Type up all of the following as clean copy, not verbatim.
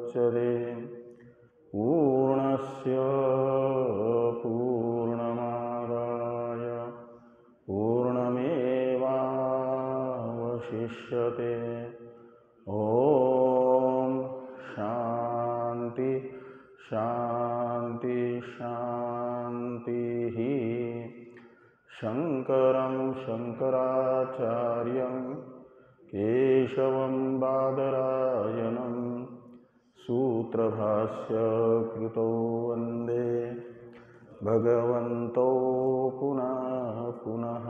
मुदच्यते पूर्णस्य पूर्णमादाय पूर्णमेवावशिष्यते। ओम शांति शांति शांति। शंकरं शंकराचार्यं केशवं बादरायणं सूत्रभाष्य कृतो वन्दे भगवन्तौ पुनः पुनः।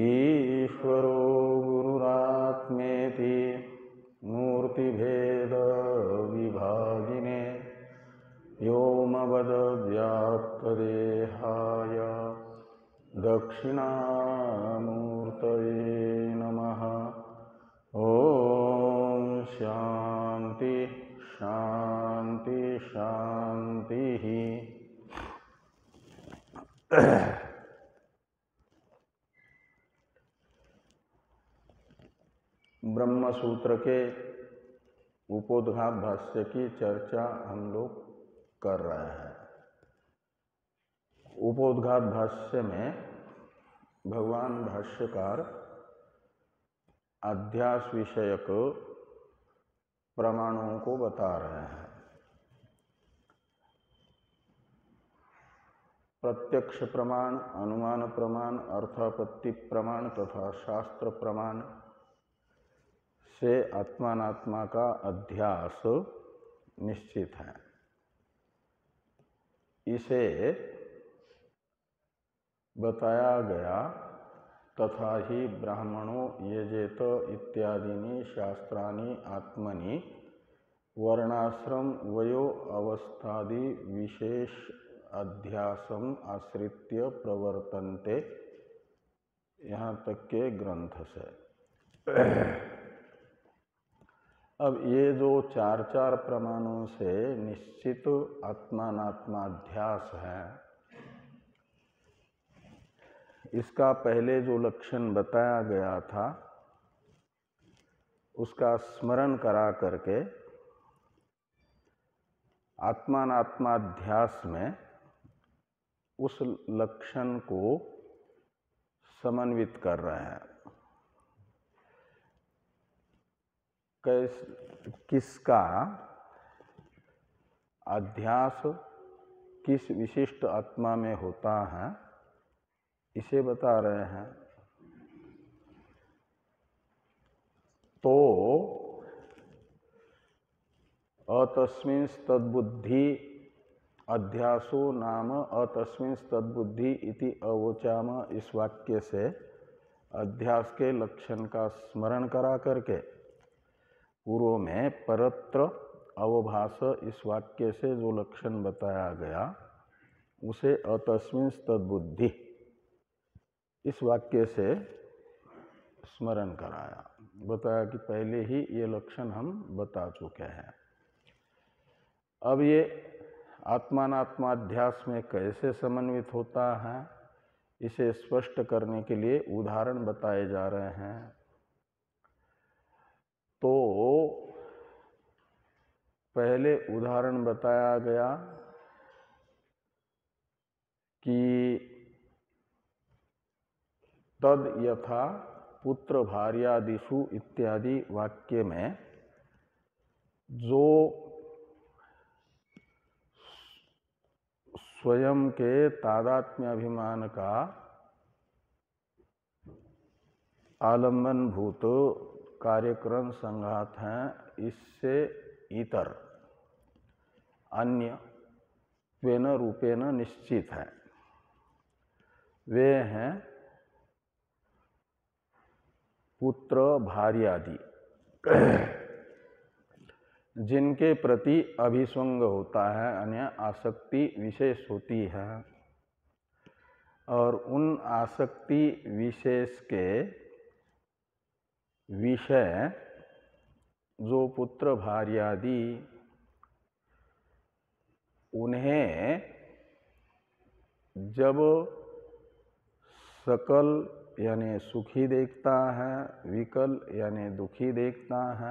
ईश्वरो गुरुरात्मेति मूर्तिभेद विभागिने व्योमवद्व्याप्तदेहाय दक्षिणामूर्तये नमः। ओम शांति शांति शांति। ब्रह्म सूत्र के उपोद्घात भाष्य की चर्चा हम लोग कर रहे हैं। उपोद्घात भाष्य में भगवान भाष्यकार अध्यास विषयक प्रमाणों को बता रहे हैं। प्रत्यक्ष प्रमाण, अनुमान प्रमाण, अर्थापत्ति प्रमाण तथा शास्त्र प्रमाण से आत्मानात्मा का अध्यास निश्चित है। इसे बताया गया तथा ही ब्राह्मणों यजेत इत्यादीनि शास्त्राणि आत्मनि वर्णाश्रम वयो अवस्थादि विशेष अध्यासम आश्रित्य प्रवर्तन्ते, यहाँ तक के ग्रंथ से। अब ये जो चार चार प्रमाणों से निश्चित आत्मानात्माध्यास है, इसका पहले जो लक्षण बताया गया था उसका स्मरण करा करके आत्मानात्माध्यास में उस लक्षण को समन्वित कर रहे हैं। किसका अध्यास किस विशिष्ट आत्मा में होता है, इसे बता रहे हैं। तो अतस्मिंस्तद्बुद्धि अध्यासो नाम अतस्मिंस्तद्बुद्धि इति अवोचाम, इस वाक्य से अध्यास के लक्षण का स्मरण करा करके पूर्व में परत्र अवभास इस वाक्य से जो लक्षण बताया गया उसे अतस्मिंस्तद्बुद्धि इस वाक्य से स्मरण कराया। बताया कि पहले ही ये लक्षण हम बता चुके हैं। अब ये आत्मानात्माध्यास में कैसे समन्वित होता है, इसे स्पष्ट करने के लिए उदाहरण बताए जा रहे हैं। तो पहले उदाहरण बताया गया कि तद यथा पुत्र भार्यादिषु इत्यादि वाक्य में जो स्वयं के तादात्म्य अभिमान का आलंबन भूत कार्यक्रम संघात हैं, इससे इतर अन्य त्वेन रूपेण निश्चित है। वे हैं पुत्र भार्यादि, जिनके प्रति अभिसंग होता है, अन्य आसक्ति विशेष होती है। और उन आसक्ति विशेष के विषय जो पुत्र भार्यादि, उन्हें जब सकल यानी सुखी देखता है, विकल यानी दुखी देखता है,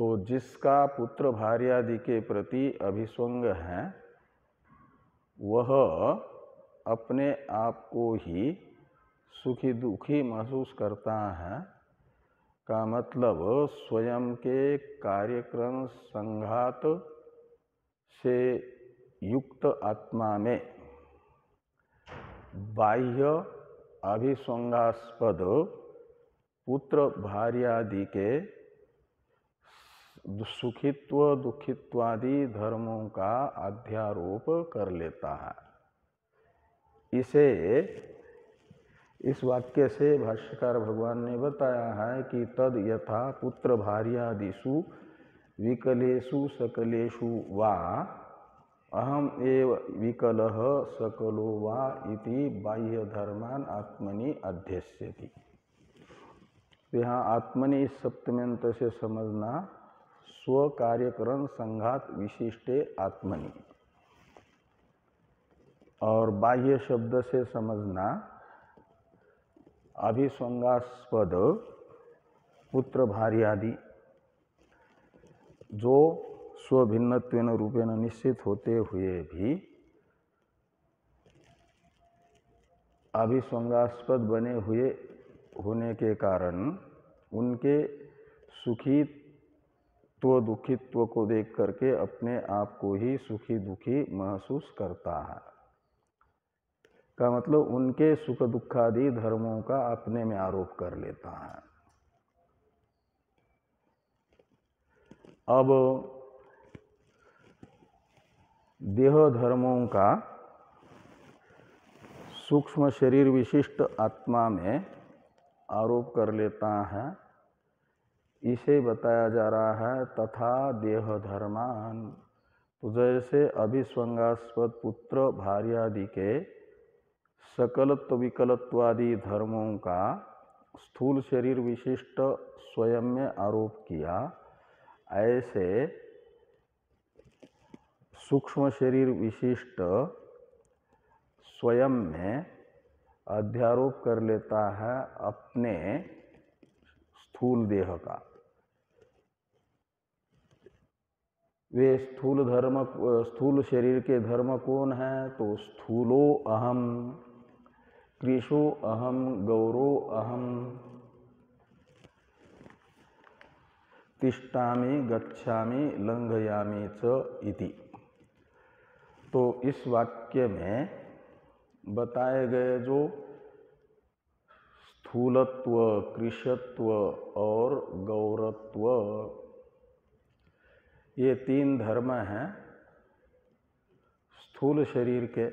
तो जिसका पुत्र भार्यादि के प्रति अभिसंग है वह अपने आप को ही सुखी दुखी महसूस करता है, का मतलब स्वयं के कार्यक्रम संघात से युक्त आत्मा में बाह्य अभिसंगास्पद पुत्र भार्यादि के सुखित्व दुखित्वादि धर्मों का अध्यारोप कर लेता है। इसे इस वाक्य से भाष्यकार भगवान ने बताया है कि तद यथा पुत्र भार्यादिषु विकलेषु सकलेषु वा अहम एव विकलः सकलो वा इति बाह्य धर्मान आत्मनि अध्यस्यति। यहाँ आत्मनि इस सप्तम्यंत से समझना स्व कार्यकरण संघात विशिष्टे आत्मनि, और बाह्य शब्द से समझना अभिसंगास्पद पुत्र भार्यादि जो स्वभिन्नत्वेन रूपेण निश्चित होते हुए भी अभिसंगास्पद बने हुए होने के कारण उनके सुखीत्व दुखित्व को देख करके अपने आप को ही सुखी दुखी महसूस करता है, का मतलब उनके सुख दुखादि धर्मों का अपने में आरोप कर लेता है। अब देह धर्मों का सूक्ष्म शरीर विशिष्ट आत्मा में आरोप कर लेता है, इसे बताया जा रहा है तथा देह धर्मान। तो जैसे अभिस्वंगास्पद पुत्र भार्यादि के सकलत्व विकलत्वादि धर्मों का स्थूल शरीर विशिष्ट स्वयं में आरोप किया, ऐसे सूक्ष्म शरीर विशिष्ट स्वयं में अध्यारोप कर लेता है अपने स्थूल देह का। वे स्थूल शरीर के धर्म कौन है? तो स्थूलो अहम, कृशो अहम, गौरो अहम, तिष्ठामि गच्छामि लंघयामि च इति। तो इस वाक्य में बताए गए जो स्थूलत्व, कृशत्व और गौरत्व, ये तीन धर्म हैं स्थूल शरीर के,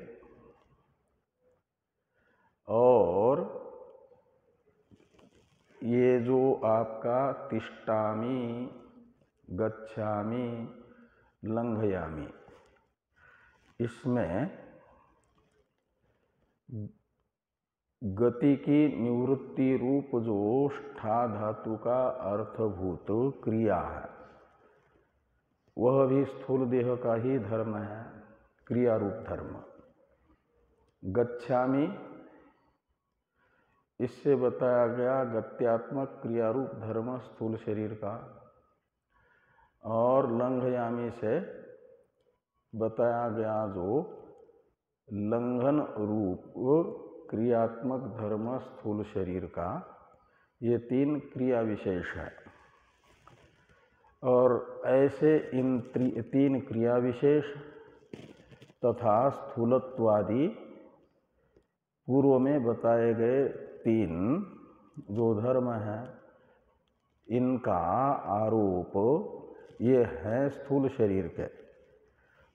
और ये जो आपका तिष्ठामि, गच्छामि, लंघयामि, इसमें गति की निवृत्ति रूप जो ष्ठा धातु का अर्थभूत क्रिया है, वह भी स्थूल देह का ही धर्म है, क्रिया रूप धर्म। गच्छामि, इससे बताया गया गत्यात्मक क्रिया रूप धर्म स्थूल शरीर का, और लंघयामि से बताया गया जो लंघन रूप क्रियात्मक धर्म स्थूल शरीर का। ये तीन क्रिया विशेष है, और ऐसे इन तीन क्रिया विशेष तथा स्थूलत्वादि पूर्व में बताए गए तीन जो धर्म हैं, इनका आरोप ये है स्थूल शरीर के।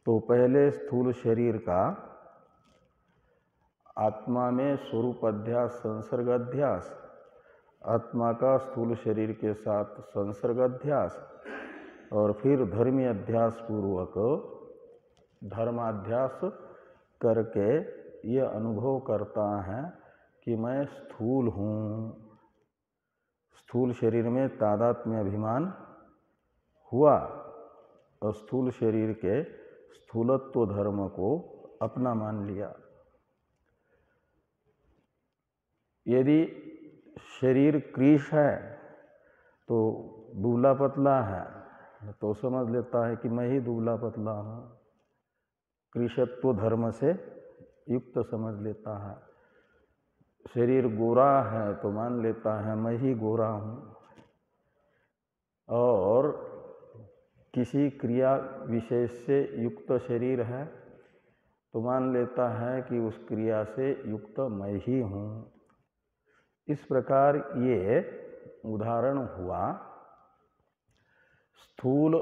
तो पहले स्थूल शरीर का आत्मा में स्वरूप अध्यास संसर्ग अध्यास, आत्मा का स्थूल शरीर के साथ संसर्ग अध्यास, और फिर धर्मी अध्यास पूर्वक धर्माध्यास करके ये अनुभव करता है कि मैं स्थूल हूँ। स्थूल शरीर में तादात्म्य अभिमान हुआ और स्थूल शरीर के स्थूलत्व धर्म को अपना मान लिया। यदि शरीर कृश है तो दुबला पतला है, तो समझ लेता है कि मैं ही दुबला पतला हूँ, कृशत्व धर्म से युक्त समझ लेता है। शरीर गोरा है तो मान लेता है मैं ही गोरा हूँ, और किसी क्रिया विशेष से युक्त शरीर है तो मान लेता है कि उस क्रिया से युक्त मैं ही हूँ। इस प्रकार ये उदाहरण हुआ स्थूल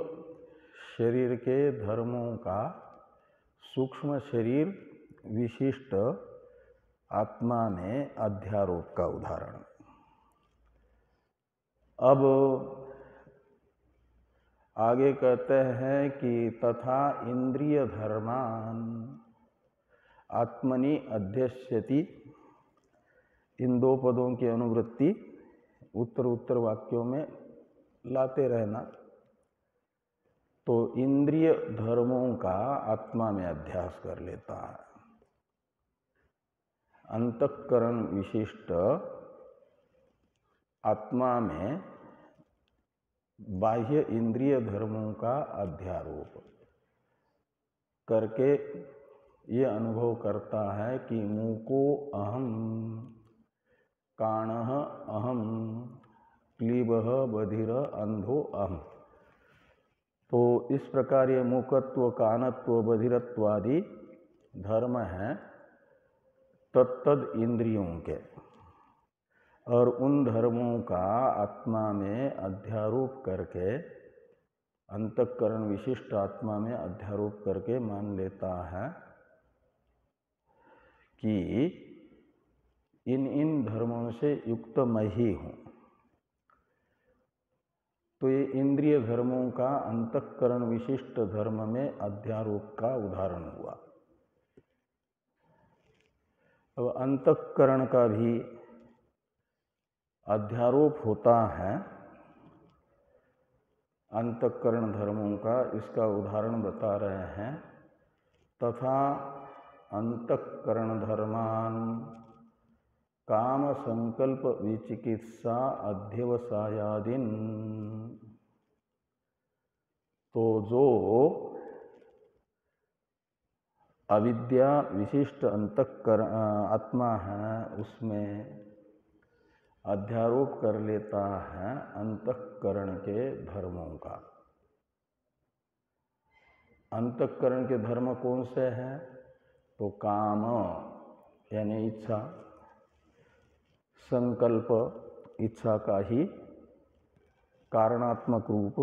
शरीर के धर्मों का सूक्ष्म शरीर विशिष्ट आत्मा में अध्यारोप का उदाहरण। अब आगे कहते हैं कि तथा इंद्रिय धर्मान आत्मनि अध्यस्यति। इन दो पदों की अनुवृत्ति उत्तर उत्तर वाक्यों में लाते रहना। तो इंद्रिय धर्मों का आत्मा में अध्यास कर लेता है। अंतःकरण विशिष्ट आत्मा में बाह्य इंद्रिय धर्मों का अध्यारोप करके ये अनुभव करता है कि मूको अहम, काणः अहम, क्लीबः बधिर अंधो अहम। तो इस प्रकार ये मूकत्व, कानत्व, बधिरत्वादि धर्म हैं तत्तद इंद्रियों के, और उन धर्मों का आत्मा में अध्यारोप करके, अंतःकरण विशिष्ट आत्मा में अध्यारोप करके मान लेता है कि इन धर्मों से युक्त मैं ही हूँ। तो ये इंद्रिय धर्मों का अंतःकरण विशिष्ट धर्म में अध्यारोप का उदाहरण हुआ। अब अंतःकरण का भी अध्यारोप होता है अंतःकरण धर्मों का, इसका उदाहरण बता रहे हैं। तथा अंतःकरण धर्मान काम संकल्प विचिकित्सा अध्यवसायादीन। तो जो अविद्या विशिष्ट अंतःकरण आत्मा है उसमें अध्यारोप कर लेता है अंतःकरण के धर्मों का। अंतःकरण के धर्म कौन से हैं? तो काम यानी इच्छा, संकल्प इच्छा का ही कारणात्मक रूप,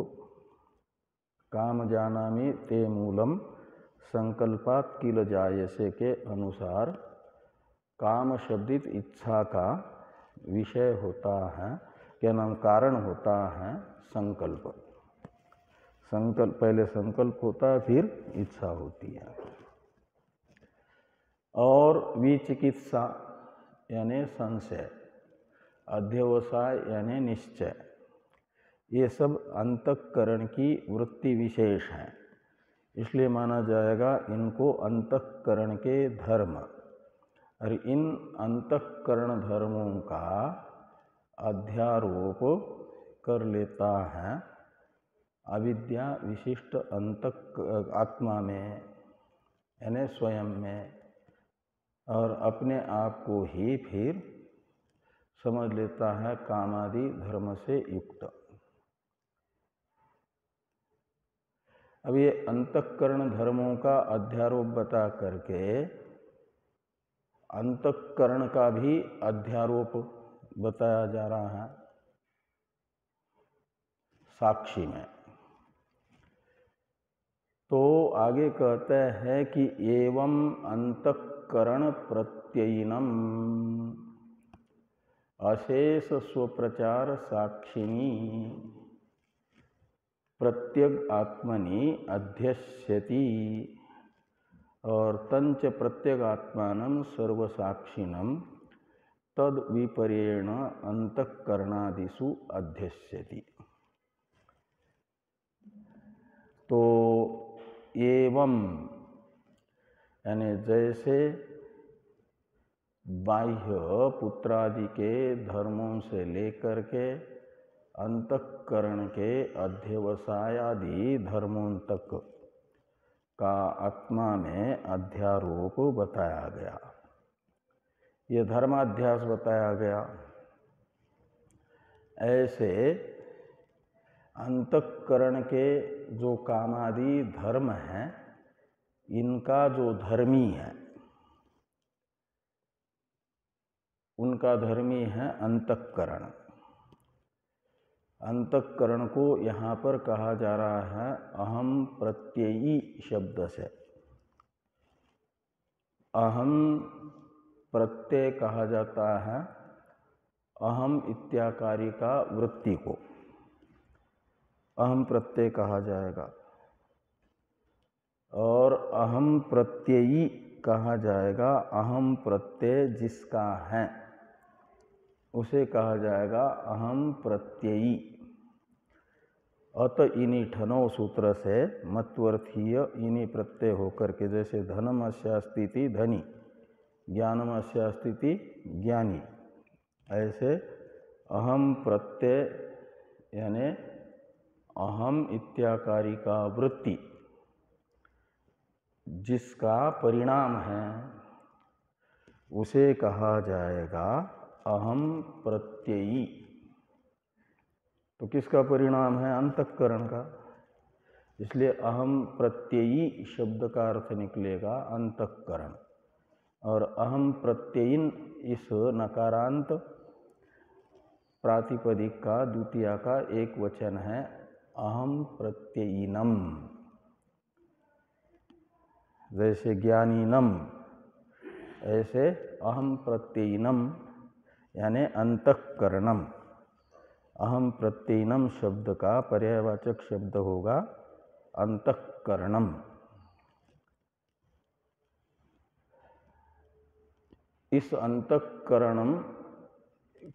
काम जानामि ते मूलम संकल्पात् किल जायसे के अनुसार काम शब्दित इच्छा का विषय होता है, क्या नाम, कारण होता है संकल्प। संकल्प पहले संकल्प होता है, फिर इच्छा होती है। और विचिकित्सा यानी संशय, अध्यवसाय यानी निश्चय, ये सब अंतःकरण की वृत्ति विशेष हैं। इसलिए माना जाएगा इनको अंतःकरण के धर्म। और इन अंतःकरण धर्मों का अध्यारोप कर लेता है अविद्या विशिष्ट आत्मा में यानी स्वयं में, और अपने आप को ही फिर समझ लेता है कामादि धर्म से युक्त। अब ये अंतःकरण धर्मों का अध्यारोप बता करके अंतःकरण का भी अध्यारोप बताया जा रहा है साक्षी में। तो आगे कहते हैं कि एवं अंतःकरण प्रत्ययिनम अशेष स्वप्रचार साक्षिणी प्रत्यग आत्मनि अध्यस्यति। और तंच प्रत्यगात्मानं सर्वसाक्षिणं तद विपर्येण अंतःकरणादिषु अध्यस्यति। तो एवं यानी जैसे बाह्य पुत्रादि के धर्मों से लेकर के अंतःकरण के अध्यवसायादि धर्मों तक का आत्मा में अध्यारोप बताया गया। ये धर्माध्यास बताया गया। ऐसे अंतःकरण के जो कामादि धर्म हैं, इनका जो धर्मी है, उनका धर्मी है अंतःकरण। अंतःकरण को यहाँ पर कहा जा रहा है अहम प्रत्ययी शब्द से। अहम प्रत्यय कहा जाता है अहम इत्याकारी का वृत्ति को अहम प्रत्यय कहा जाएगा, और अहम प्रत्ययी कहा जाएगा अहम प्रत्यय जिसका है, उसे कहा जाएगा अहम प्रत्ययी। अत इन्हीं ठनों सूत्र से मत्वर्थीय इन्हीं प्रत्यय होकर के, जैसे धनम अस्यास्ति धनी, ज्ञानम अस्यास्ति ज्ञानी, ऐसे अहम प्रत्यय यानी अहम इत्याकारी का वृत्ति जिसका परिणाम है, उसे कहा जाएगा अहम प्रत्ययी। तो किसका परिणाम है? अंतःकरण का। इसलिए अहम प्रत्ययी शब्द का अर्थ निकलेगा अंतःकरण। और अहम प्रत्ययिन इस नकारांत प्रातिपदिक का द्वितीया का एक वचन है अहम प्रत्ययिनम। जैसे ज्ञानीनम, ऐसे अहम प्रत्ययिनम यानी अंतःकरणम। अहम प्रत्ययिनम शब्द का पर्यायवाचक शब्द होगा अंतःकरणम। इस अंतःकरणम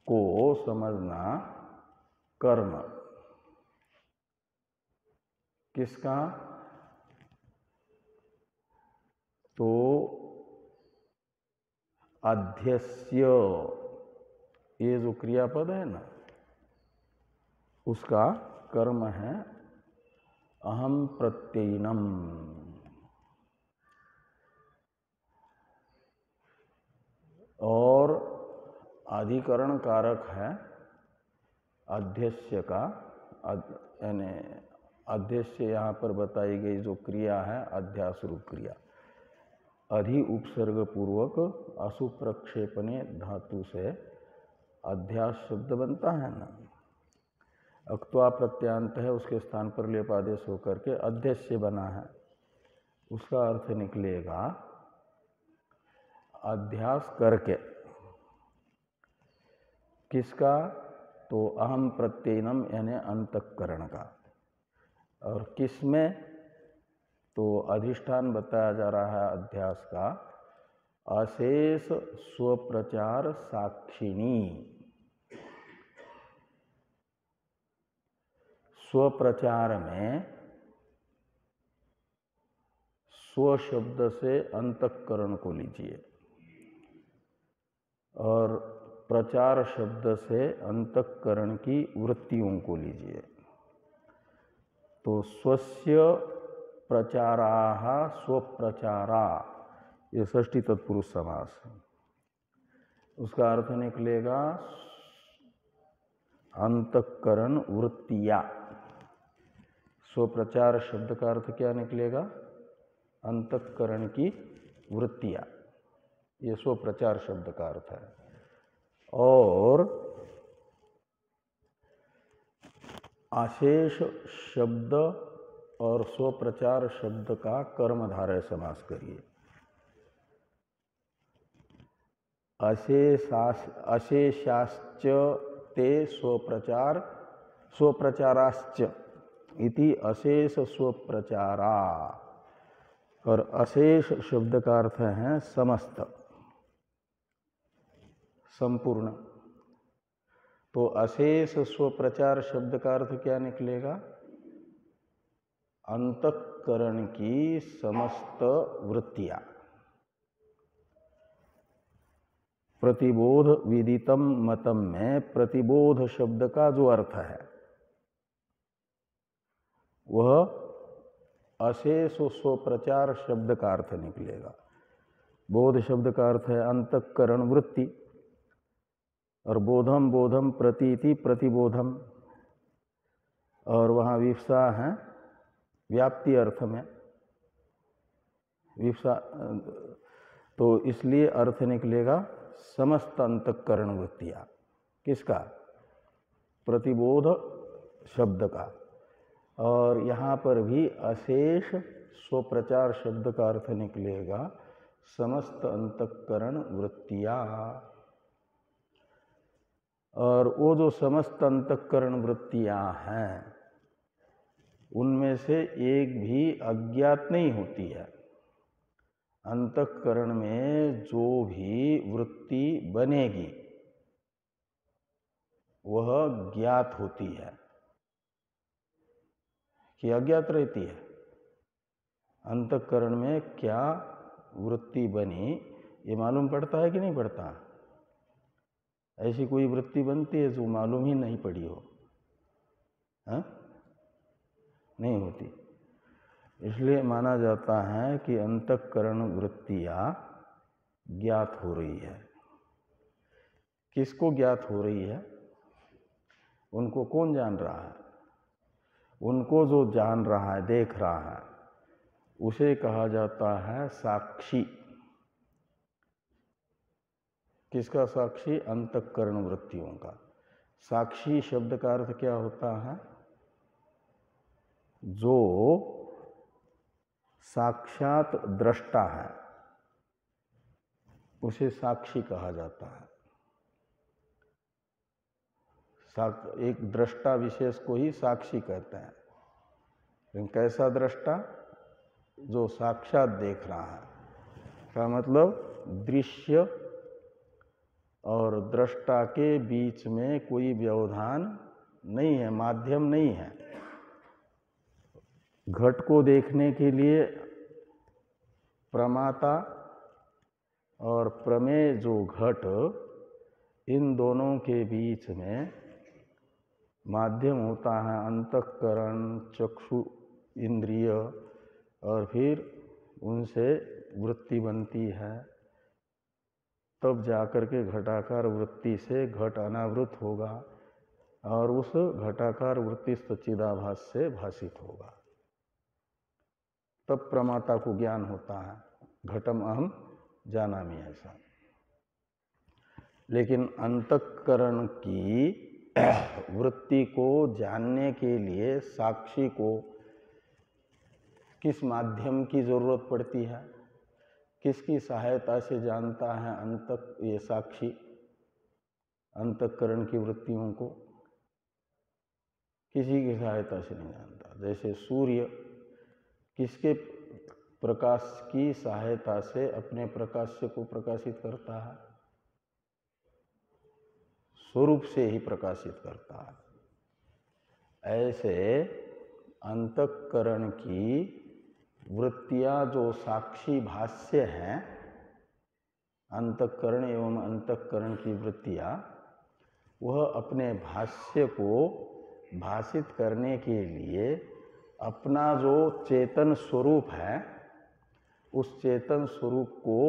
को समझना कर्म किसका? तो अध्यस्य, ये जो क्रियापद है ना, उसका कर्म है अहम प्रत्ययिनम। और अधिकरण कारक है अध्यस्य का, यानी अध्यस्य यहाँ पर बताई गई जो क्रिया है अध्यास रूप क्रिया, अधि उपसर्ग पूर्वक असुप्रक्षेपणे धातु से अध्यास शब्द बनता है ना। अक्त्वा प्रत्यांत है, उसके स्थान पर लेप आदेश होकर के अध्यस्य बना है। उसका अर्थ निकलेगा अध्यास करके। किसका? तो अहम प्रत्ययिनम यानी अंतःकरण का। और किसमें? तो अधिष्ठान बताया जा रहा है अध्यास का अशेष स्वप्रचार साक्षिणी। स्वप्रचार में स्व शब्द से अंतःकरण को लीजिए और प्रचार शब्द से अंतःकरण की वृत्तियों को लीजिए। तो स्वस्य प्रचाराः स्वप्रचारा, ये षष्ठी तत्पुरुष समास है। उसका अर्थ निकलेगा अंतःकरण वृत्तिया। स्वप्रचार शब्द का अर्थ क्या निकलेगा? अंतःकरण की वृत्तियाँ, ये स्वप्रचार शब्द का अर्थ है। और अशेष शब्द और स्वप्रचार शब्द का कर्मधारय समास करिए। अशेषाश्च ते स्वप्रचार स्वप्रचाराश्च इति अशेष स्वप्रचारा। और अशेष शब्द का अर्थ है समस्त, संपूर्ण। तो अशेष स्वप्रचार शब्द का अर्थ क्या निकलेगा? अंतःकरण की समस्त वृत्तियां। प्रतिबोध विदितम मतम में प्रतिबोध शब्द का जो अर्थ है वह अशेष स्वप्रचार शब्द का अर्थ निकलेगा। बोध शब्द का अर्थ है अंतःकरण वृत्ति, और बोधम बोधम प्रतीति प्रतिबोधम, और वहाँ विवसा है व्याप्ति अर्थ में विवसा, तो इसलिए अर्थ निकलेगा समस्त अंतःकरण वृत्तियाँ। किसका? प्रतिबोध शब्द का। और यहाँ पर भी अशेष स्वप्रचार शब्द का अर्थ निकलेगा समस्त अंतःकरण वृत्तियाँ। और वो जो समस्त अंतःकरण वृत्तियाँ हैं उनमें से एक भी अज्ञात नहीं होती है। अंतःकरण में जो भी वृत्ति बनेगी वह ज्ञात होती है कि अज्ञात रहती है। अंतःकरण में क्या वृत्ति बनी ये मालूम पड़ता है कि नहीं पड़ता? ऐसी कोई वृत्ति बनती है जो मालूम ही नहीं पड़ी हो? हाँ? नहीं होती। इसलिए माना जाता है कि अंतःकरण वृत्तियाँ ज्ञात हो रही है। किसको ज्ञात हो रही है? उनको कौन जान रहा है? उनको जो जान रहा है, देख रहा है, उसे कहा जाता है साक्षी। किसका साक्षी? अंतःकरण वृत्तियों का। साक्षी शब्द का अर्थ क्या होता है? जो साक्षात दृष्टा है उसे साक्षी कहा जाता है। एक दृष्टा विशेष को ही साक्षी कहते हैं। लेकिन कैसा दृष्टा? जो साक्षात देख रहा है। का मतलब दृश्य और दृष्टा के बीच में कोई व्यवधान नहीं है, माध्यम नहीं है। घट को देखने के लिए प्रमाता और प्रमेय जो घट, इन दोनों के बीच में माध्यम होता है अंतःकरण, चक्षु इंद्रिय, और फिर उनसे वृत्ति बनती है। तब जाकर के घटाकार वृत्ति से घट अनावृत होगा और उस घटाकार वृत्ति सच्चिदाभास से भासित होगा। तब प्रमाता को ज्ञान होता है, घटम अहम जानामि ऐसा। लेकिन अंतःकरण की वृत्ति को जानने के लिए साक्षी को किस माध्यम की जरूरत पड़ती है? किसकी सहायता से जानता है ये साक्षी अंतःकरण की वृत्तियों को? किसी की सहायता से नहीं जानता। जैसे सूर्य किसके प्रकाश की सहायता से अपने प्रकाश्य को प्रकाशित करता है? स्वरूप से ही प्रकाशित करता है। ऐसे अंतःकरण की वृत्तियां जो साक्षी भाष्य हैं, अंतःकरण एवं अंतःकरण की वृत्तियां, वह अपने भाष्य को भाषित करने के लिए अपना जो चेतन स्वरूप है उस चेतन स्वरूप को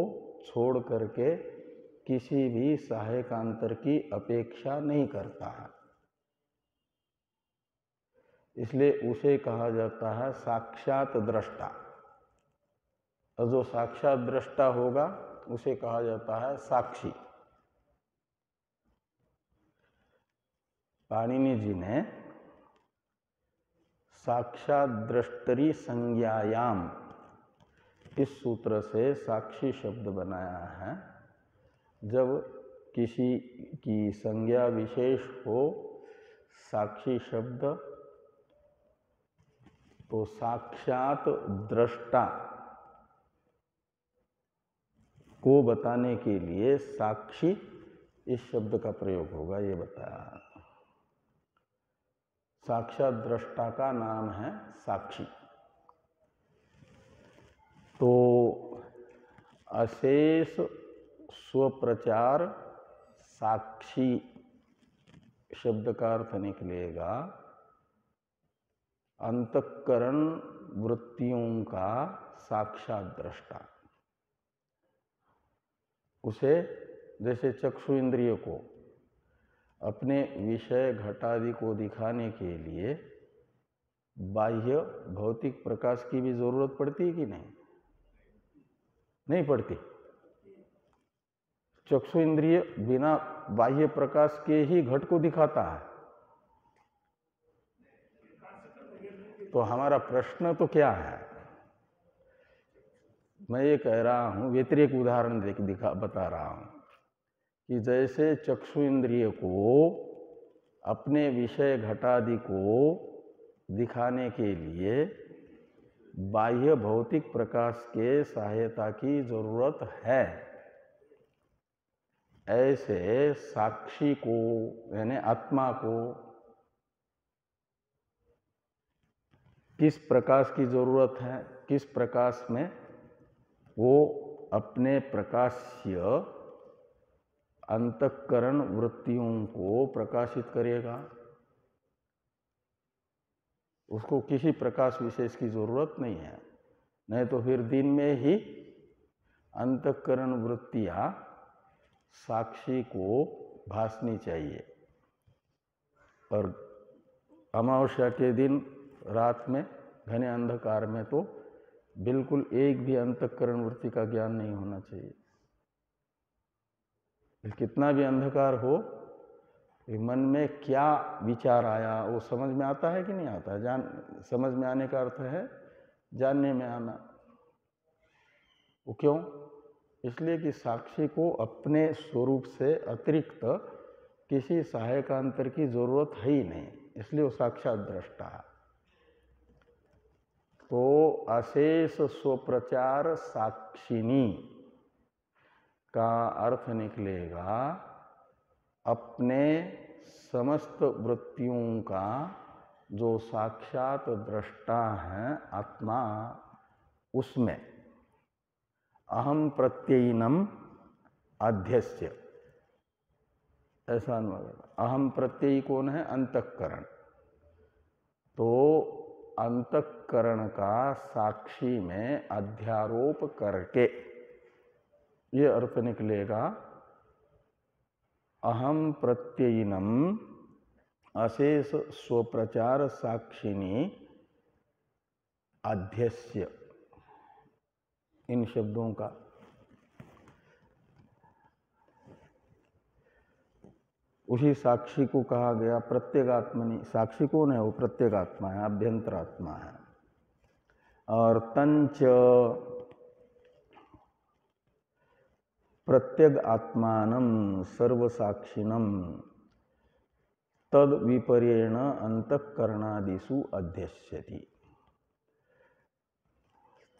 छोड़ करके किसी भी सहायकांतर की अपेक्षा नहीं करता है। इसलिए उसे कहा जाता है साक्षात दृष्टा। और जो साक्षात दृष्टा होगा उसे कहा जाता है साक्षी। पाणिनि जी ने साक्षात दृष्टरि संज्ञायाम इस सूत्र से साक्षी शब्द बनाया है। जब किसी की संज्ञा विशेष हो साक्षी शब्द, तो साक्षात दृष्टा को बताने के लिए साक्षी इस शब्द का प्रयोग होगा, ये बताया। साक्षात दृष्टा का नाम है साक्षी। तो अशेष स्वप्रचार साक्षी शब्द का अर्थ निकलेगा अंतःकरण वृत्तियों का साक्षात दृष्टा। उसे जैसे चक्षु इंद्रिय को अपने विषय घटादि को दिखाने के लिए बाह्य भौतिक प्रकाश की भी जरूरत पड़ती है कि नहीं? नहीं पड़ती। चक्षु इंद्रिय बिना बाह्य प्रकाश के ही घट को दिखाता है। तो हमारा प्रश्न तो क्या है? मैं ये कह रहा हूं, व्यतिरेक उदाहरण बता रहा हूं कि जैसे चक्षु इंद्रिय को अपने विषय घटादि को दिखाने के लिए बाह्य भौतिक प्रकाश के सहायता की जरूरत है, ऐसे साक्षी को यानी आत्मा को किस प्रकाश की जरूरत है? किस प्रकाश में वो अपने प्रकाश्य अंतःकरण वृत्तियों को प्रकाशित करेगा? उसको किसी प्रकाश विशेष की जरूरत नहीं है। नहीं तो फिर दिन में ही अंतःकरण वृत्तियां साक्षी को भासनी चाहिए, और अमावस्या के दिन रात में घने अंधकार में तो बिल्कुल एक भी अंतःकरण वृत्ति का ज्ञान नहीं होना चाहिए। कितना भी अंधकार हो, मन में क्या विचार आया वो समझ में आता है कि नहीं आता? समझ में आने का अर्थ है जानने में आना। वो क्यों? इसलिए कि साक्षी को अपने स्वरूप से अतिरिक्त किसी सहायकांतर की जरूरत है ही नहीं, इसलिए वो साक्षात दृष्टा है। तो अशेष स्वप्रचार साक्षिणी का अर्थ निकलेगा अपने समस्त वृत्तियों का जो साक्षात दृष्टा है आत्मा, उसमें अहम प्रत्ययिनम अध्यस्य, ऐसा अनुवाद। अहम प्रत्ययी कौन है? अंतःकरण। तो अंतःकरण का साक्षी में अध्यारोप करके ये अर्थ निकलेगा अहम प्रत्ययिनम अशेष स्वप्रचार साक्षिणी अध्यस्य, इन शब्दों का उसी साक्षी को कहा गया प्रत्यगात्मनि। साक्षी कौन है? वो प्रत्यगात्मा है, अभ्यंतरात्मा है। और तंच प्रत्यग आत्मानं सर्वसाक्षिणं तद विपर्येण अंतःकरणादिषु अध्यस्यति।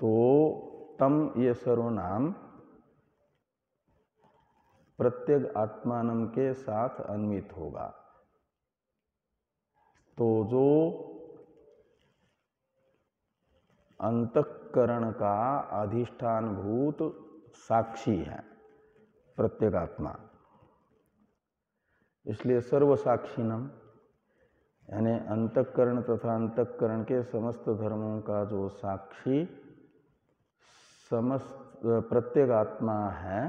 तो तम ये सर्वनाम प्रत्यग आत्मानं के साथ अन्वित होगा। तो जो अंतःकरण का अधिष्ठानभूत साक्षी है प्रत्यगात्मा, इसलिए सर्वसाक्षिणम यानी अंतःकरण तथा अंतःकरण के समस्त धर्मों का जो साक्षी समस्त प्रत्यगात्मा है,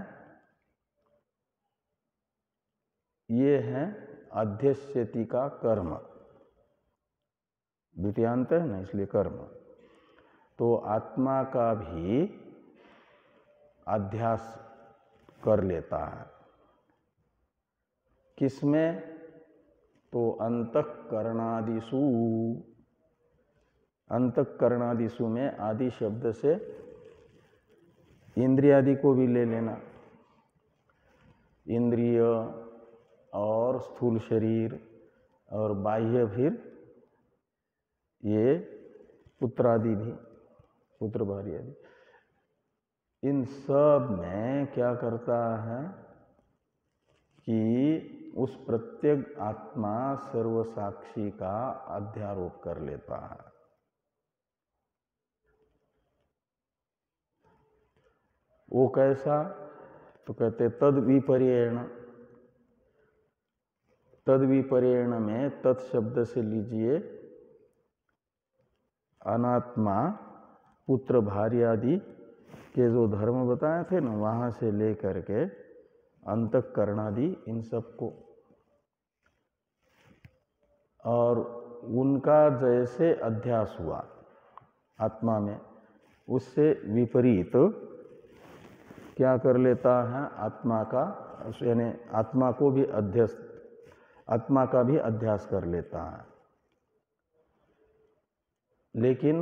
ये है अध्यस्यति का कर्म। द्वितीयांत है ना, इसलिए कर्म। तो आत्मा का भी अध्यास कर लेता है। किसमें? तो अंतःकरणादिषु। अंतःकरणादिषु में आदि शब्द से इंद्रियादि को भी ले लेना। इंद्रिय और स्थूल शरीर और बाह्य फिर ये पुत्रादि भी, पुत्र भार्य आदि, इन सब में क्या करता है कि उस प्रत्येक आत्मा सर्वसाक्षी का अध्यारोप कर लेता है। वो कैसा? तो कहते तद विपर्येण। तद विपर्येण में तत् शब्द से लीजिए अनात्मा पुत्र भार्य आदि के जो धर्म बताए थे ना, वहाँ से लेकर के अंतःकरण आदि इन सबको, और उनका जैसे अध्यास हुआ आत्मा में, उससे विपरीत क्या कर लेता है आत्मा का, यानी आत्मा को भी आत्मा का भी अध्यास कर लेता है। लेकिन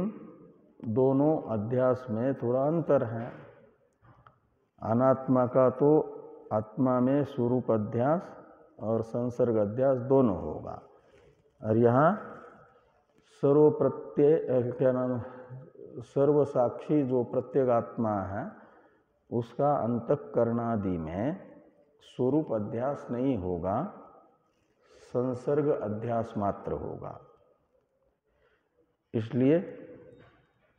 दोनों अध्यास में थोड़ा अंतर है। अनात्मा का तो आत्मा में स्वरूप अध्यास और संसर्ग अध्यास दोनों होगा, और यहाँ सर्व प्रत्यय क्या नाम, सर्व साक्षी जो प्रत्येक आत्मा है उसका अंतःकरणादि में स्वरूप अध्यास नहीं होगा, संसर्ग अध्यास मात्र होगा। इसलिए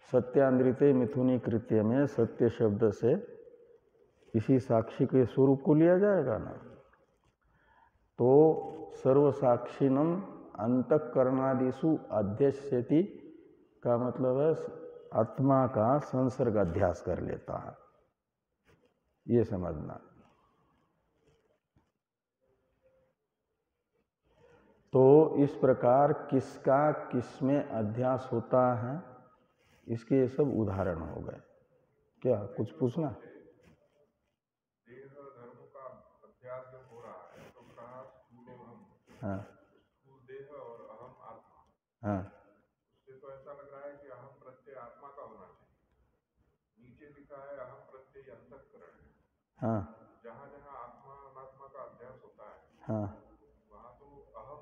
सत्यान्द्रिते मिथुनी कृत्य में सत्य शब्द से इसी साक्षी के स्वरूप को लिया जाएगा ना, तो सर्व साक्षिणम अंतःकरणादिषु अध्यस्यति का मतलब है आत्मा का संसर्ग अध्यास कर लेता है, ये समझना। तो इस प्रकार किसका किसमें अध्यास होता है, इसके ये सब उदाहरण हो गए। क्या कुछ पूछना? देह धर्म का अध्यास जब हो रहा है तो कहा स्थूल अहम, हाँ स्थूल देह और अहम आत्मा, हाँ उससे तो ऐसा लग रहा है कि अहम प्रत्यय आत्मा का होना चाहिए। नीचे लिखा है अहम प्रत्यय अंतःकरण है। हाँ जहाँ जहाँ आत्मा अनात्मा का अध्यास होता है हाँ वहाँ तो अहम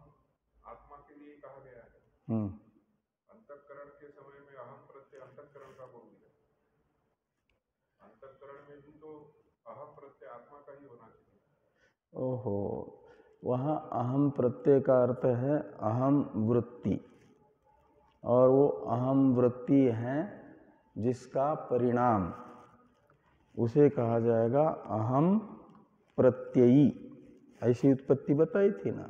आत्मा के लिए कहा गया है। अंतःकरण के समय में अहम प्रत्यय अंतःकरण का बोल दिया। अंतःकरण में भी तो अहम प्रत्यय आत्मा का ही होना चाहिए। ओहो, वहाँ अहम प्रत्यय का अर्थ है अहम वृत्ति, और वो अहम वृत्ति है जिसका परिणाम, उसे कहा जाएगा अहम प्रत्ययी। ऐसी उत्पत्ति बताई थी ना।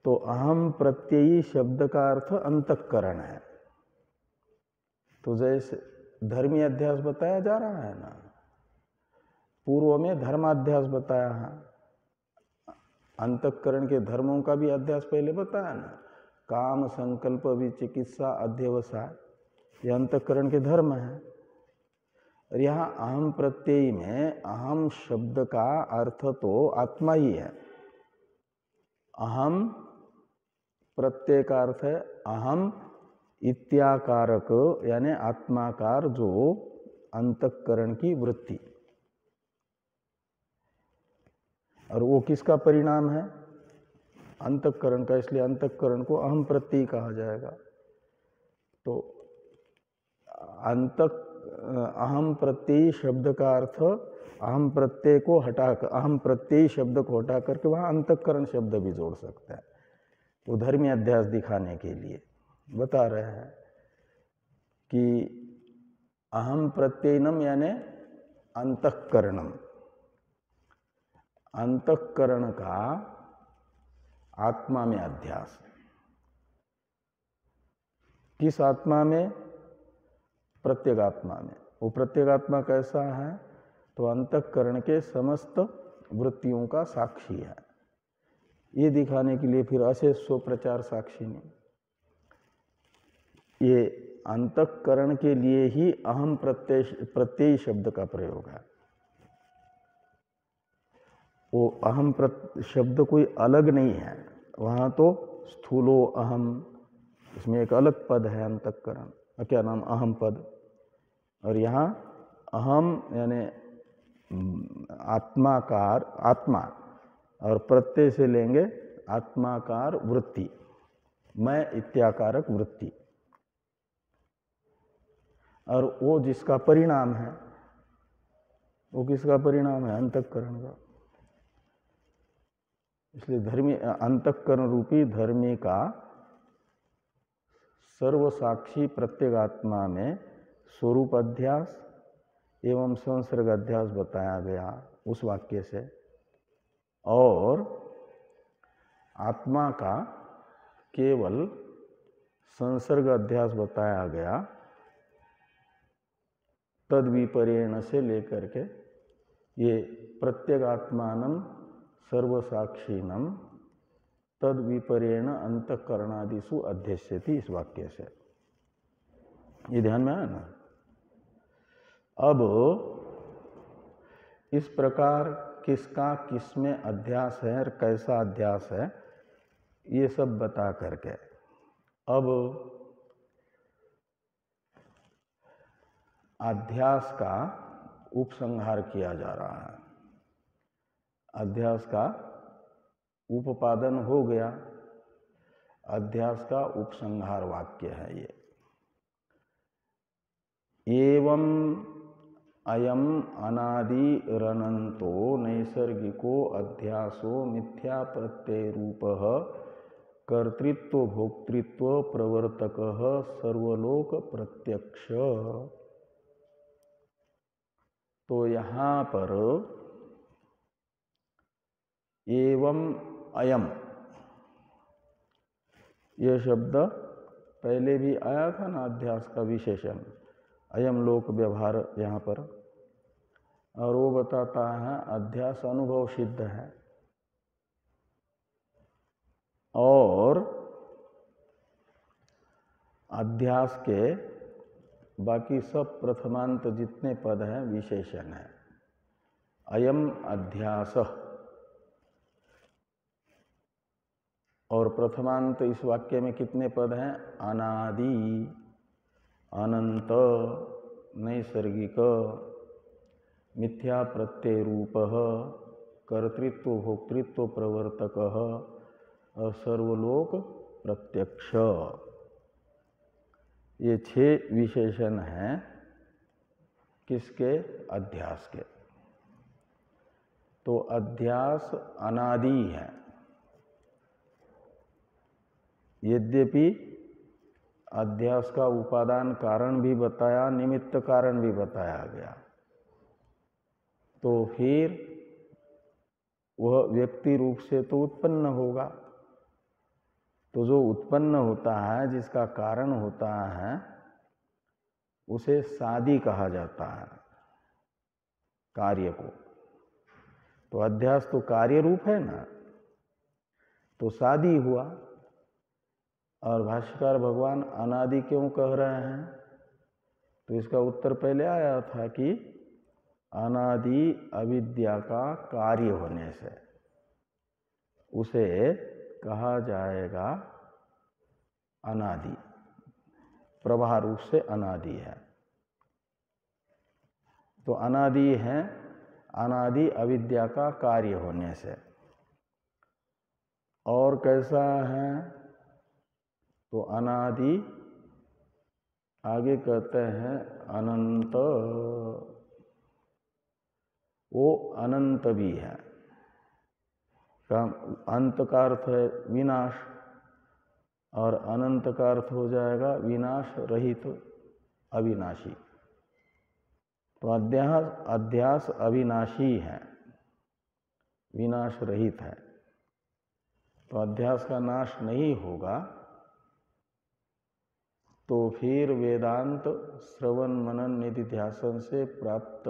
तो अहम प्रत्ययी शब्द का अर्थ अंतःकरण है। तो जैसे धर्मी अध्यास बताया जा रहा है ना, पूर्व में धर्माध्यास बताया है, अंतःकरण के धर्मों का भी अध्यास पहले बताया ना, काम संकल्प विचिकित्सा अध्यवसाय, ये अंतःकरण के धर्म है। और यहाँ अहम प्रत्यय में अहम शब्द का अर्थ तो आत्मा ही है। अहम प्रत्यय का अर्थ है अहम इत्याकारक, यानी आत्माकार जो अंतःकरण की वृत्ति, और वो किसका परिणाम है? अंतःकरण का, इसलिए अंतःकरण को अहम प्रत्यय कहा जाएगा। तो अहम प्रत्यय शब्द का अर्थ अहम प्रत्यय को हटाकर, अहम प्रत्यय शब्द को हटा करके वहाँ अंतःकरण शब्द भी जोड़ सकता है। वो धर्मी अध्यास दिखाने के लिए बता रहे हैं कि अहम प्रत्ययनम यानी अंतःकरणम, अंतःकरण का आत्मा में अध्यास। किस आत्मा में? प्रत्येगात्मा में। वो प्रत्येगात्मा कैसा है? तो अंतःकरण के समस्त वृत्तियों का साक्षी है। ये दिखाने के लिए फिर अशेष स्वप्रचार साक्षिणी, ये अंतःकरण के लिए ही अहम प्रत्यय शब्द का प्रयोग है। वो अहम शब्द कोई अलग नहीं है, वहाँ तो स्थूलो अहम, इसमें एक अलग पद है अंतःकरण, क्या नाम, अहम पद। और यहाँ अहम यानी आत्माकार, आत्मा, और प्रत्यय से लेंगे आत्माकार वृत्ति, मैं इत्याकारक वृत्ति, और वो जिसका परिणाम है, वो किसका परिणाम है? अंतःकरण का। इसलिए धर्मी अंतःकरण रूपी धर्मी का सर्वसाक्षी प्रत्येगात्मा में स्वरूप अध्यास एवं संसर्ग अध्यास बताया गया उस वाक्य से, और आत्मा का केवल संसर्ग अध्यास बताया गया, तद विपर्यण से लेकर के ये प्रत्यगात्मानं सर्वसाक्षीनम तद विपर्यण अंतःकरणादिषु अध्यस्यति, इस वाक्य से ये ध्यान में आया ना। अब इस प्रकार किसका किसमें अध्यास है और कैसा अध्यास है, ये सब बता करके अब अध्यास का उपसंहार किया जा रहा है। अध्यास का उपादान हो गया, अध्यास का उपसंहार वाक्य है ये। एवं अयम अनादि रनंतो नैसर्गिको अध्यासो मिथ्या प्रत्यय रूपः कर्तृत्व भोक्तृत्व प्रवर्तकः सर्वलोक प्रत्यक्ष। तो यहाँ पर एवं अयम ये शब्द पहले भी आया था ना, अध्यास का विशेषण अयम लोक व्यवहार यहाँ पर, और वो बताता है अध्यास अनुभव सिद्ध है। और अध्यास के बाकी सब प्रथमांत जितने पद हैं विशेषण है। अयम अध्यास और प्रथमांत इस वाक्य में कितने पद हैं? अनादि, अनंत, नैसर्गिक, मिथ्या प्रत्यय रूप, कर्तृत्व भोक्तृत्व प्रवर्तक और सर्वलोक प्रत्यक्ष। ये 6 विशेषण हैं किसके? अध्यास के। तो अध्यास अनादि है, यद्यपि अध्यास का उपादान कारण भी बताया, निमित्त कारण भी बताया गया, तो फिर वह व्यक्ति रूप से तो उत्पन्न होगा। तो जो उत्पन्न होता है, जिसका कारण होता है, उसे सादी कहा जाता है, कार्य को। तो अध्यास तो कार्य रूप है ना, तो सादी हुआ। और भाष्यकार भगवान अनादि क्यों कह रहे हैं? तो इसका उत्तर पहले आया था कि अनादि अविद्या का कार्य होने से उसे कहा जाएगा अनादि, प्रवाह रूप से अनादि है। तो अनादि है अनादि अविद्या का कार्य होने से। और कैसा है? तो अनादि आगे कहते हैं अनंत, वो अनंत भी है। अंत का अर्थ है विनाश, और अनंत का अर्थ हो जाएगा विनाश रहित, अविनाशी। तो अध्यास अविनाशी है, विनाश रहित है। तो अध्यास का नाश नहीं होगा, तो फिर वेदांत श्रवण मनन निधिध्यासन से प्राप्त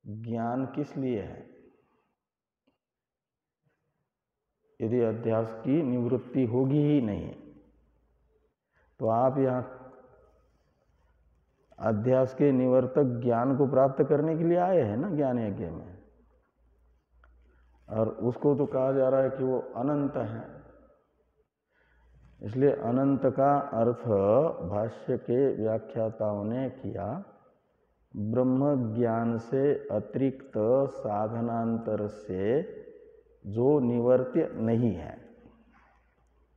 ज्ञान किस लिए है? यदि अध्यास की निवृत्ति होगी ही नहीं, तो आप यहाँ अध्यास के निवर्तक ज्ञान को प्राप्त करने के लिए आए हैं ना, ज्ञान यज्ञ में। और उसको तो कहा जा रहा है कि वो अनंत है। इसलिए अनंत का अर्थ भाष्य के व्याख्याताओं ने किया ब्रह्म ज्ञान से अतिरिक्त साधनांतर से जो निवर्त्य नहीं है,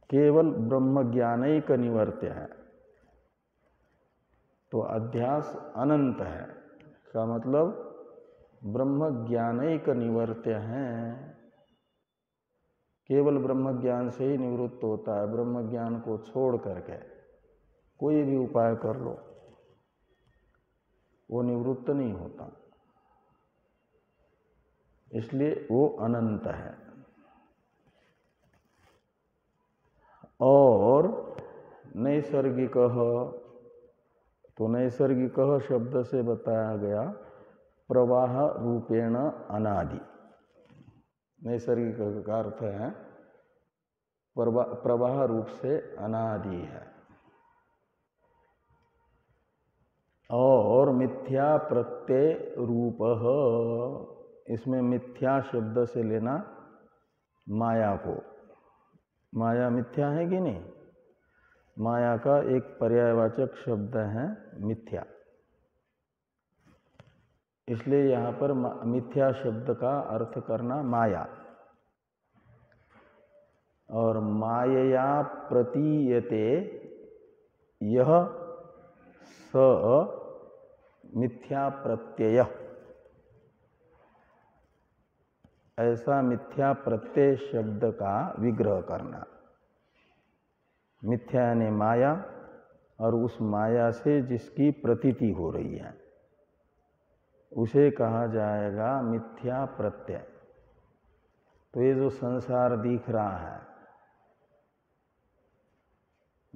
केवल ब्रह्म ज्ञानैक निवर्त्य है। तो अध्यास अनंत है, का मतलब ब्रह्म ज्ञानैक निवर्त्य है, केवल ब्रह्म ज्ञान से ही निवृत्त होता है। ब्रह्म ज्ञान को छोड़ करके कोई भी उपाय कर लो, वो निवृत्त नहीं होता। इसलिए वो अनंत है। और नैसर्गिक, तो नैसर्गिक शब्द से बताया गया प्रवाह रूपेण अनादि। नैसर्गिक का अर्थ है प्रवाह रूप से अनादि है। और मिथ्या प्रत्यय रूप, इसमें मिथ्या शब्द से लेना माया को। माया मिथ्या है कि नहीं? माया का एक पर्यायवाचक शब्द है मिथ्या, इसलिए यहाँ पर मिथ्या शब्द का अर्थ करना माया। और मायया प्रतीयते यह स मिथ्या प्रत्यय, ऐसा मिथ्या प्रत्यय शब्द का विग्रह करना। मिथ्या यानी माया, और उस माया से जिसकी प्रतीति हो रही है उसे कहा जाएगा मिथ्या प्रत्यय। तो ये जो संसार दिख रहा है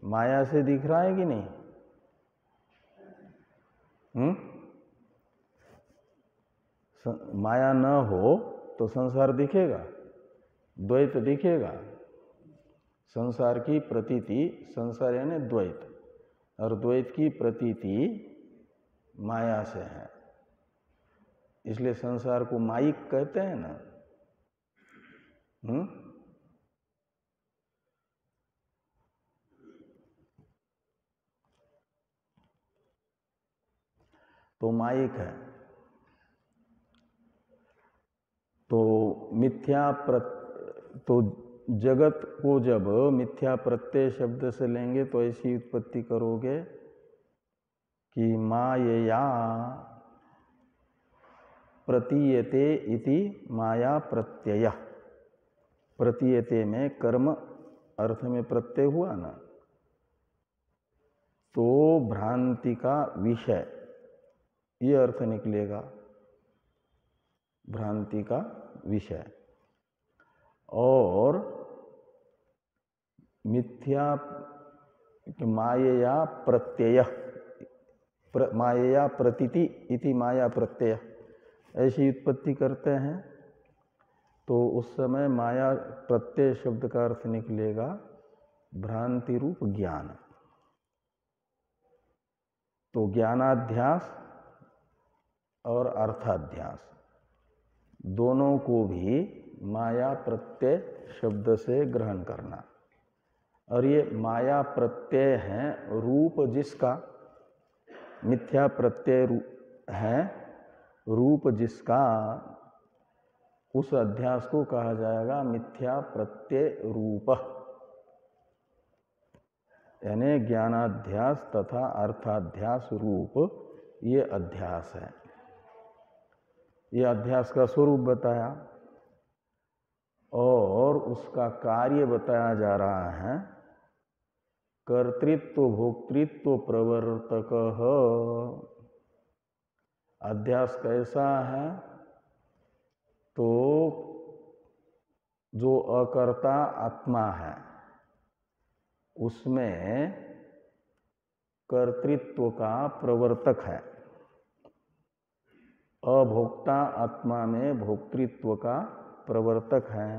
माया से दिख रहा है कि नहीं? माया न हो तो संसार दिखेगा, द्वैत दिखेगा। संसार की प्रतीति, संसार यानी द्वैत, और द्वैत की प्रतीति माया से है, इसलिए संसार को माइक कहते हैं ना। तो माइक है। तो तो जगत को जब मिथ्या प्रत्यय शब्द से लेंगे तो ऐसी उत्पत्ति करोगे कि मायया प्रतीयते इति माया प्रत्यय। प्रतीयते में कर्म अर्थ में प्रत्यय हुआ ना, तो भ्रांति का विषय ये अर्थ निकलेगा, भ्रांति का विषय। और मिथ्या मायया प्रत्यय, मायया प्रतीति इति माया प्रत्यय, ऐसी उत्पत्ति करते हैं तो उस समय माया प्रत्यय शब्द का अर्थ निकलेगा भ्रांति रूप ज्ञान। तो ज्ञानाध्यास और अर्थाध्यास दोनों को भी माया प्रत्यय शब्द से ग्रहण करना। और ये माया प्रत्यय है रूप जिसका, मिथ्या प्रत्यय है रूप जिसका, उस अध्यास को कहा जाएगा मिथ्या प्रत्यय रूप। यानी ज्ञानाध्यास तथा अर्थाध्यास रूप ये अध्यास है। ये अध्यास का स्वरूप बताया और उसका कार्य बताया जा रहा है कर्तृत्व भोक्तृत्व प्रवर्तक। अध्यास कैसा है? तो जो अकर्ता आत्मा है उसमें कर्तृत्व का प्रवर्तक है, अभोक्ता आत्मा में भोक्तृत्व का प्रवर्तक है,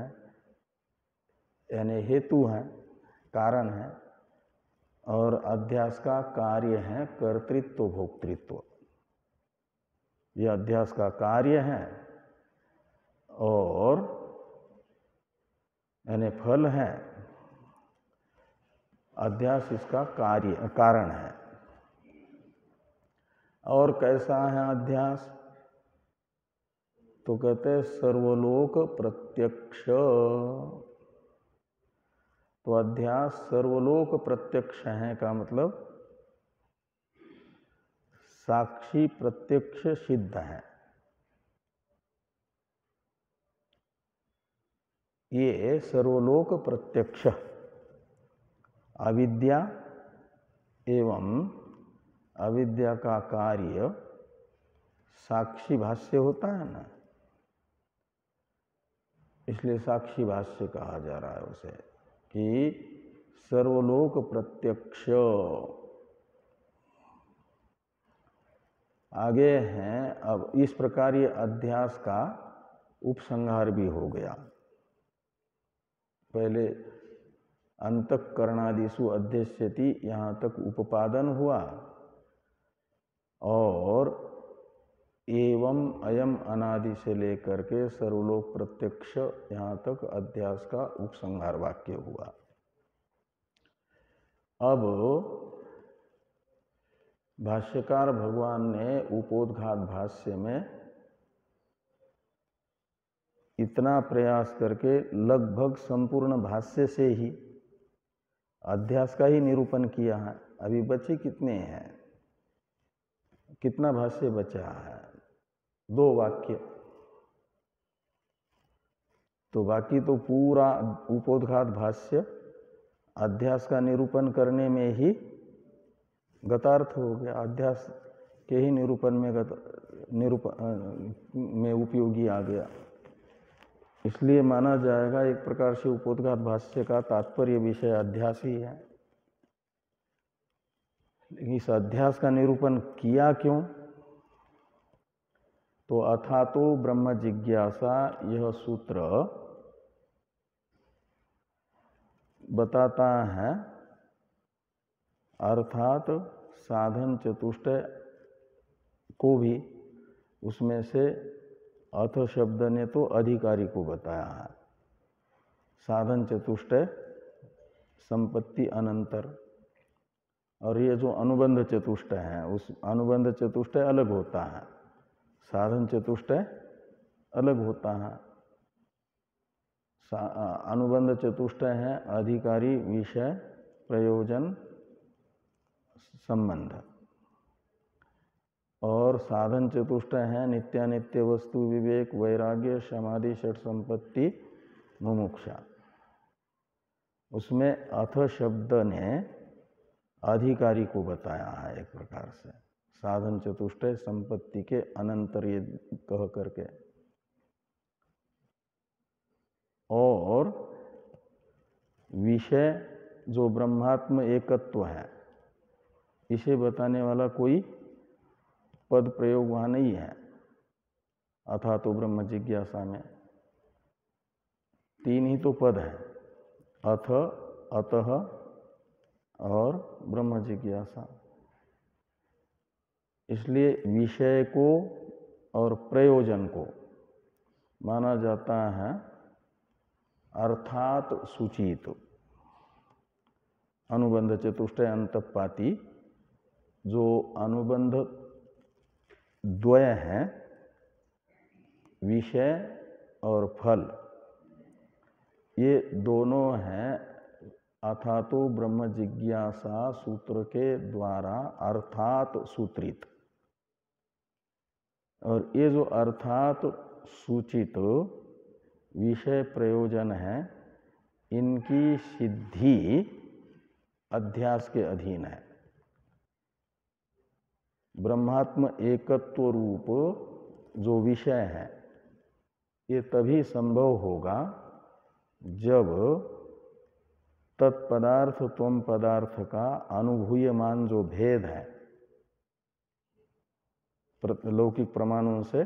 यानी हेतु है, कारण है। और अध्यास का कार्य है कर्तृत्व भोक्तृत्व, यह अध्यास का कार्य है और यानी फल है। अध्यास इसका कार्य कारण है। और कैसा है अध्यास? तो कहते हैं सर्वलोक प्रत्यक्ष। तो अध्यास सर्वलोक प्रत्यक्ष है का मतलब साक्षी प्रत्यक्ष सिद्ध है। ये सर्वलोक प्रत्यक्ष अविद्या एवं अविद्या का कार्य साक्षी भाष्य होता है ना, इसलिए साक्षी भाष्य कहा जा रहा है उसे, कि सर्वलोक प्रत्यक्ष। आगे हैं अब इस प्रकार ये अध्यास का उपसंहार भी हो गया। पहले अंतःकरणादिषु अध्यस्यति यहाँ तक उपादान हुआ और एवं अयम अनादि से लेकर के सर्वलोक प्रत्यक्ष यहाँ तक अध्यास का उपसंहार वाक्य हुआ। अब भाष्यकार भगवान ने उपोद्घात भाष्य में इतना प्रयास करके लगभग संपूर्ण भाष्य से ही अध्यास का ही निरूपण किया है। अभी बचे कितने हैं, कितना भाष्य बचा है? 2 वाक्य। तो बाकी तो पूरा उपोद्घात भाष्य अध्यास का निरूपण करने में ही गतार्थ हो गया, अध्यास के ही निरूपण में उपयोगी आ गया। इसलिए माना जाएगा एक प्रकार से उपोद्घात भाष्य का तात्पर्य विषय अध्यास ही है। इस अध्यास का निरूपण किया क्यों? तो अथातो ब्रह्म जिज्ञासा यह सूत्र बताता है, अर्थात साधन चतुष्टय को भी उसमें से अथ शब्द ने तो अधिकारी को बताया है। साधन चतुष्टय संपत्ति अनंतर, और ये जो अनुबंध चतुष्टय है उस अनुबंध चतुष्टय अलग होता है, साधन चतुष्टय अलग होता है। अनुबंध चतुष्टय है अधिकारी विषय प्रयोजन संबंध, और साधन चतुष्टय है नित्यानित्य वस्तु विवेक वैराग्य समाधि षट संपत्ति मुमुक्षा। उसमें अथ शब्द ने अधिकारी को बताया है एक प्रकार से, साधन चतुष्टय संपत्ति के अनंतर ये कह करके। और विषय जो ब्रह्मात्म एकत्व है इसे बताने वाला कोई पद प्रयोग वहां नहीं है। अथा तो ब्रह्म जिज्ञासा में 3 ही तो पद है, अथ, अतः और ब्रह्म जिज्ञासा। इसलिए विषय को और प्रयोजन को माना जाता है अर्थात सूचित। अनुबंध चतुष्टय अंतपाती जो अनुबंध द्वय है, विषय और फल, ये दोनों हैं अथातो ब्रह्म जिज्ञासा सूत्र के द्वारा अर्थात सूत्रित। और ये जो अर्थात सूचित विषय प्रयोजन है, इनकी सिद्धि अध्यास के अधीन है। ब्रह्मात्म एकत्व रूप जो विषय है ये तभी संभव होगा जब तत्पदार्थ त्वम पदार्थ का अनुभूयमान जो भेद है, लौकिक प्रमाणों से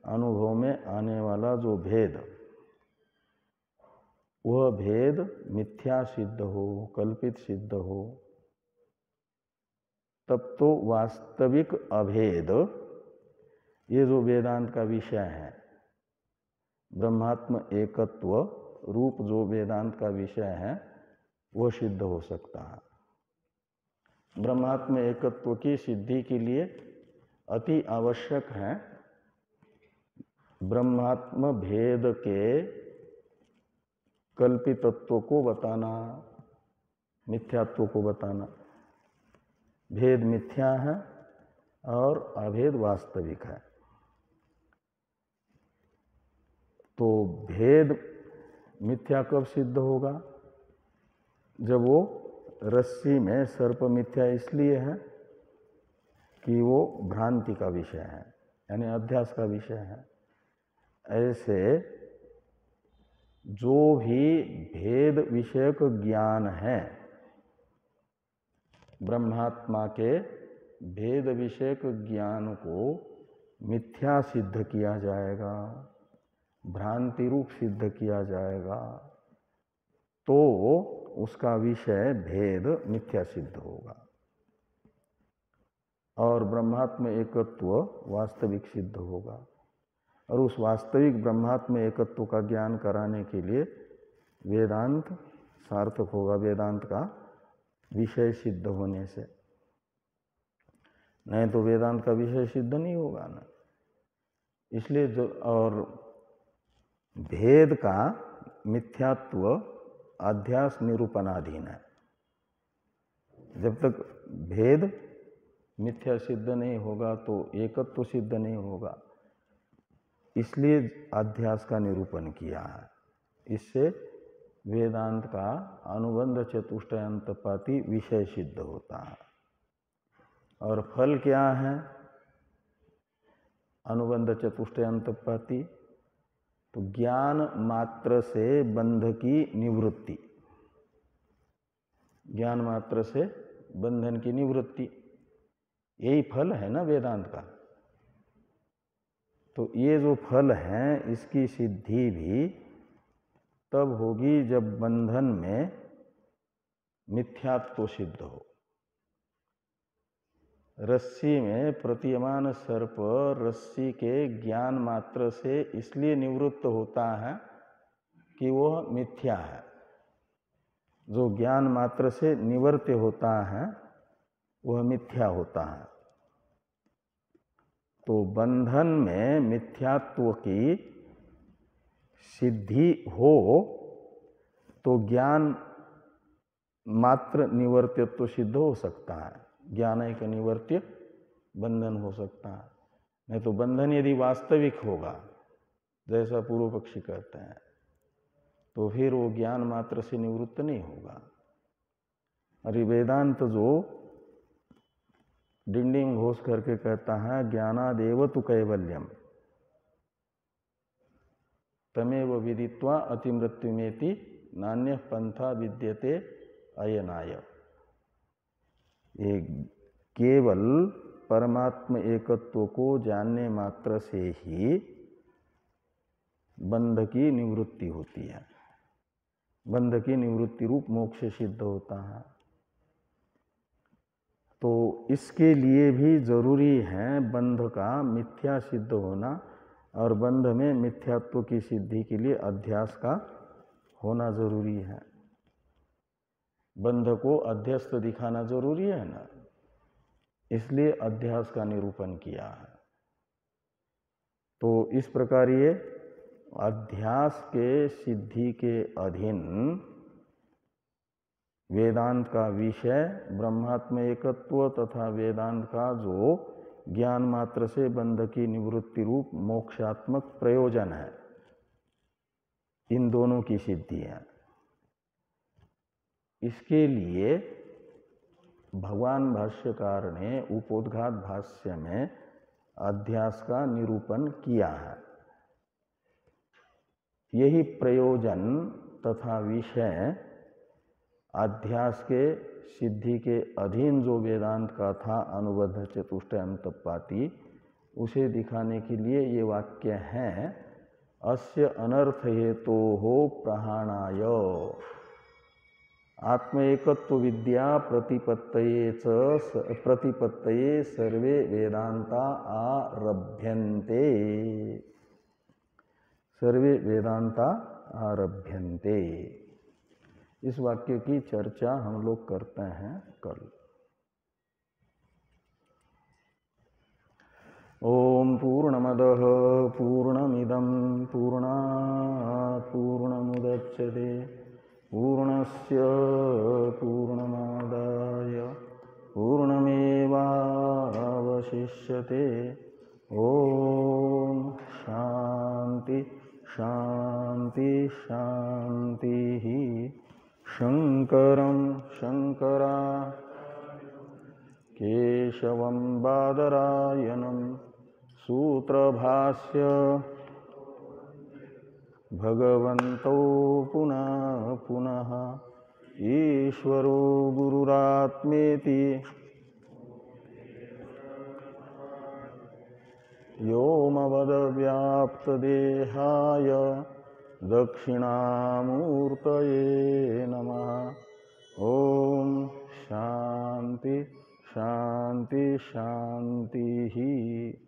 अनुभव में आने वाला जो भेद, वह भेद मिथ्या सिद्ध हो, कल्पित सिद्ध हो, तब तो वास्तविक अभेद ये जो वेदांत का विषय है, ब्रह्मात्म एकत्व रूप जो वेदांत का विषय है, वह सिद्ध हो सकता है। ब्रह्मात्म एकत्व की सिद्धि के लिए अति आवश्यक है ब्रह्मात्म भेद के कल्पितत्व को बताना, मिथ्यात्व को बताना। भेद मिथ्या है और अभेद वास्तविक है। तो भेद मिथ्या कब सिद्ध होगा? जब वो रस्सी में सर्प मिथ्या इसलिए है कि वो भ्रांति का विषय है, यानी अध्यास का विषय है। ऐसे जो भी भेद विषयक ज्ञान है ब्रह्मात्मा के भेद विषयक ज्ञान को मिथ्या सिद्ध किया जाएगा, भ्रांति रूप सिद्ध किया जाएगा, तो उसका विषय भेद मिथ्या सिद्ध होगा और ब्रह्मात्म एकत्व वास्तविक सिद्ध होगा। और उस वास्तविक ब्रह्मात्म एकत्व का ज्ञान कराने के लिए वेदांत सार्थक होगा, वेदांत का विषय सिद्ध होने से। नहीं तो वेदांत का विषय सिद्ध नहीं होगा ना। इसलिए जो और भेद का मिथ्यात्व अध्यास निरूपणाधीन है। जब तक भेद मिथ्या सिद्ध नहीं होगा तो एकत्व सिद्ध नहीं होगा। इसलिए अध्यास का निरूपण किया है। इससे वेदांत का अनुबंध चतुष्टयंतपाती विषय सिद्ध होता है। और फल क्या है अनुबंध चतुष्टयंतपाती? तो ज्ञान मात्र से बंध की निवृत्ति, ज्ञान मात्र से बंधन की निवृत्ति, यही फल है ना वेदांत का। तो ये जो फल है इसकी सिद्धि भी तब होगी जब बंधन में मिथ्यात्व सिद्ध हो। रस्सी में प्रतीयमान सर्प रस्सी के ज्ञान मात्र से इसलिए निवृत्त होता है कि वह मिथ्या है। जो ज्ञान मात्र से निवर्त्य होता है वह मिथ्या होता है। तो बंधन में मिथ्यात्व की सिद्धि हो तो ज्ञान मात्र निवर्त्यत्व सिद्ध हो सकता है। ज्ञान एक निवर्त्य बंधन हो सकता है। नहीं तो बंधन यदि वास्तविक होगा जैसा पूर्व पक्षी कहते हैं तो फिर वो ज्ञान मात्र से निवृत्त नहीं होगा। और वेदांत जो डिंडिम घोष करके कहता है ज्ञानादेव तु कैवल्यम तमेव विदित्वा अतिमृत्युमेति नान्य पंथा विद्यते अयनाय। ये केवल परमात्म एकत्व को जानने मात्र से ही बंध की निवृत्ति होती है। बंध की निवृत्ति रूप मोक्ष सिद्ध होता है। तो इसके लिए भी जरूरी है बंध का मिथ्या सिद्ध होना और बंध में मिथ्यात्व की सिद्धि के लिए अध्यास का होना जरूरी है। बंध को अध्यस्त दिखाना जरूरी है ना, इसलिए अध्यास का निरूपण किया है। तो इस प्रकार ये अध्यास के सिद्धि के अधीन वेदांत का विषय ब्रह्मात्म एकत्व तथा वेदांत का जो ज्ञान मात्र से बंध की निवृत्ति रूप मोक्षात्मक प्रयोजन है, इन दोनों की सिद्धि है। इसके लिए भगवान भाष्यकार ने उपोद्घात भाष्य में अध्यास का निरूपण किया है। यही प्रयोजन तथा विषय अध्यास के सिद्धि के अधीन जो वेदांत का था अनुबद्ध चतुष्टय अंतपाती, उसे दिखाने के लिए ये वाक्य हैं अस्य अनर्थ हेतु हो प्रहाणाय आत्म एकत्व विद्या प्रतिपत्तये सर्वे वेदांता आरभ्यन्ते। सर्वे वेदांता आरभ्यन्ते, इस वाक्य की चर्चा हम लोग करते हैं कल। ओम पूर्णमदः पूर्णमिदं पूर्णात् पूर्णमुदच्यते पूर्णस्य पूर्णमादाय पूर्णमेवावशिष्यते। ओम शांति शांति शांतिः। शंकरं शंकरा केशवं बादरायणं सूत्रभाष्य भगवन्तौ पुनः पुनः ईश्वरो गुरुरात्मेति व्योमवद्व्याप्तदेहाय दक्षिणामूर्तये नमः। ओम शांति शांति शांति।